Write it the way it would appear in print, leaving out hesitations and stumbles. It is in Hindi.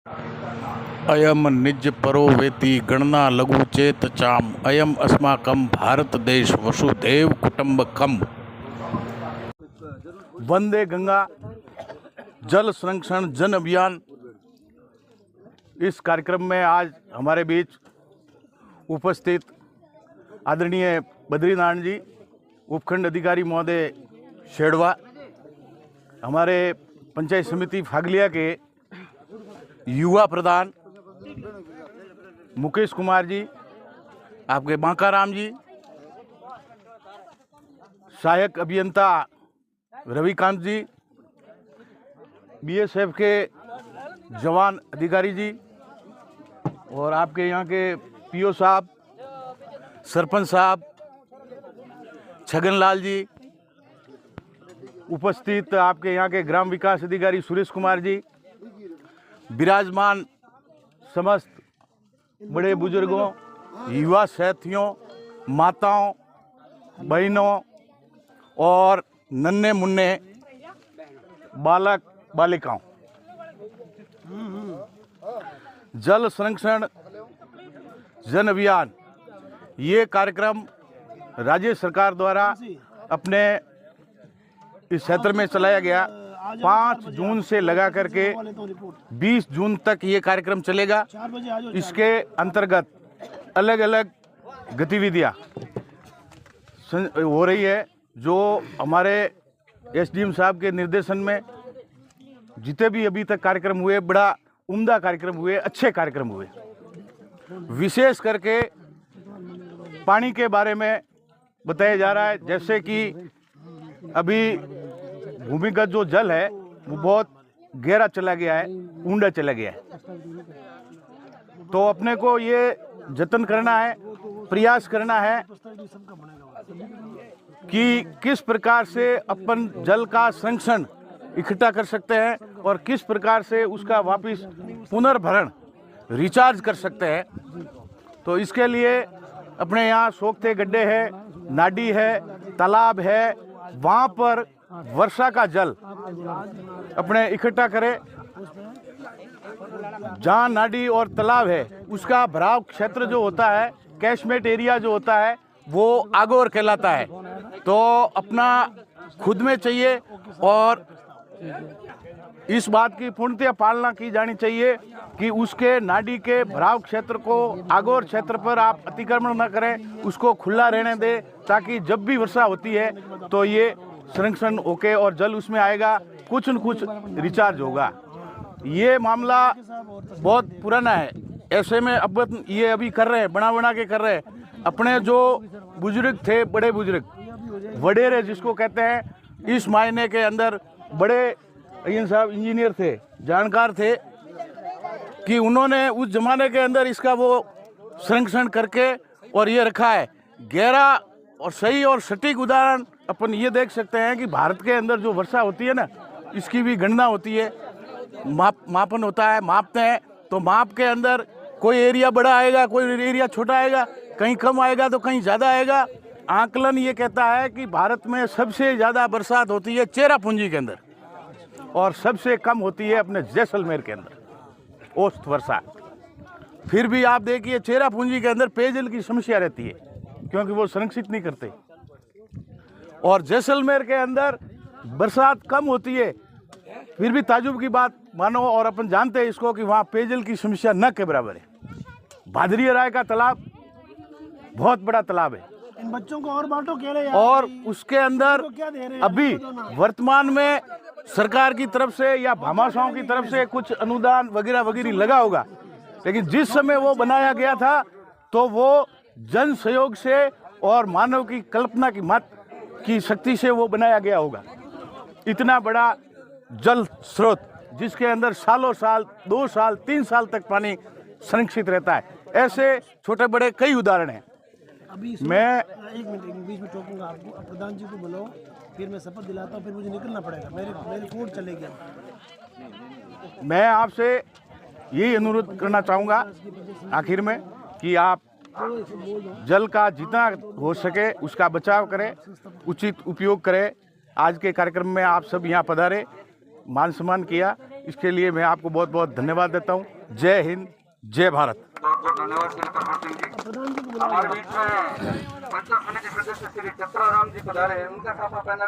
अयम निज परो वेति गणना लघु चेत चाम अयम अस्माकं भारत देश वसुधैव कुटुंबकम। वंदे गंगा जल संरक्षण जन अभियान, इस कार्यक्रम में आज हमारे बीच उपस्थित आदरणीय बद्रीनारायण जी, उपखंड अधिकारी महोदय शेड़वा, हमारे पंचायत समिति फागलिया के युवा प्रधान मुकेश कुमार जी, आपके बांकाराम जी, सहायक अभियंता रविकांत जी, बीएसएफ के जवान अधिकारी जी और आपके यहाँ के पीओ साहब, सरपंच साहब, छगनलाल जी, उपस्थित आपके यहाँ के ग्राम विकास अधिकारी सुरेश कुमार जी, विराजमान समस्त बड़े बुजुर्गों, युवा साथियों, माताओं, बहनों और नन्हे मुन्ने बालक बालिकाओं, जल संरक्षण जन अभियान ये कार्यक्रम राज्य सरकार द्वारा अपने इस क्षेत्र में चलाया गया। 5 जून से लगा करके 20 जून तक ये कार्यक्रम चलेगा। इसके अंतर्गत अलग अलग गतिविधियां हो रही है, जो हमारे एसडीएम साहब के निर्देशन में जितने भी अभी तक कार्यक्रम हुए, बड़ा उम्दा कार्यक्रम हुए, अच्छे कार्यक्रम हुए। विशेष करके पानी के बारे में बताया जा रहा है, जैसे कि अभी भूमिगत जो जल है वो बहुत गहरा चला गया है, ऊंडा चला गया है। तो अपने को ये जतन करना है, प्रयास करना है कि किस प्रकार से अपन जल का संरक्षण इकट्ठा कर सकते हैं और किस प्रकार से उसका वापस पुनर्भरण रिचार्ज कर सकते हैं। तो इसके लिए अपने यहाँ सोखते गड्ढे है, नाडी है, तालाब है, वहाँ पर वर्षा का जल अपने इकट्ठा करें। जहाँ नाडी और तालाब है उसका भराव क्षेत्र जो होता है, कैशमेंट एरिया जो होता है, वो आगोर कहलाता है। तो अपना खुद में चाहिए और इस बात की पूर्णतः पालना की जानी चाहिए कि उसके नाडी के भराव क्षेत्र को, आगोर क्षेत्र पर आप अतिक्रमण न करें, उसको खुला रहने दें, ताकि जब भी वर्षा होती है तो ये संरक्षण होके और जल उसमें आएगा, कुछ न कुछ रिचार्ज होगा। ये मामला बहुत पुराना है, ऐसे में अब ये अभी कर रहे हैं, बना के कर रहे हैं। अपने जो बुजुर्ग थे, बड़े बुजुर्ग, वडेरे जिसको कहते हैं, इस मायने के अंदर बड़े अय्यन साहब इंजीनियर थे, जानकार थे, कि उन्होंने उस जमाने के अंदर इसका वो संरक्षण करके और ये रखा है। गहरा और सही और सटीक उदाहरण अपन ये देख सकते हैं कि भारत के अंदर जो वर्षा होती है ना, इसकी भी गणना होती है, मापन होता है, मापते हैं। तो माप के अंदर कोई एरिया बड़ा आएगा, कोई एरिया छोटा आएगा, कहीं कम आएगा तो कहीं ज़्यादा आएगा। आकलन ये कहता है कि भारत में सबसे ज़्यादा बरसात होती है चेरापूंजी के अंदर और सबसे कम होती है अपने जैसलमेर के अंदर औसत वर्षा। फिर भी आप देखिए चेरापूंजी के अंदर पेयजल की समस्या रहती है, क्योंकि वो संरक्षित नहीं करते, और जैसलमेर के अंदर बरसात कम होती है। फिर भी ताजुब की बात मानो, और अपन जानते हैं इसको, कि वहाँ पेयजल की समस्या न के बराबर है। भादरिया राय का तालाब बहुत बड़ा तालाब है, इन बच्चों को और बांटो कह रहे हैं, और उसके अंदर अभी वर्तमान में सरकार की तरफ से या भामाशाहों की तरफ से कुछ अनुदान वगैरह वगैरह लगा होगा, लेकिन जिस समय वो बनाया गया था तो वो जन सहयोग से और मानव की कल्पना की शक्ति से वो बनाया गया होगा। इतना बड़ा जल स्रोत जिसके अंदर सालों साल, 2 साल, 3 साल तक पानी संरक्षित रहता है, ऐसे छोटे बड़े कई उदाहरण हैं। अभी मैं एक मिनट बीच में टोकूंगा आपको, अब प्रधान जी को बुलाओ, फिर मैं शपथ दिलाता हूँ, फिर मुझे निकलना पड़ेगा, मेरे कोर्ट चले गया। मैं आपसे यही अनुरोध करना चाहूँगा आखिर में कि आप जल का जितना हो सके उसका बचाव करें, उचित उपयोग करें। आज के कार्यक्रम में आप सब यहाँ पधारे, मान सम्मान किया। इसके लिए मैं आपको बहुत बहुत धन्यवाद देता हूँ। जय हिंद, जय भारत। बहुत बहुत धन्यवाद श्री प्रभु सिंह जी। प्रधान जी को बुलाओ। हमारे बीच में पंचायत समिति सदस्य श्री चित्राराम जी पधारे हैं, उनका साफा पहना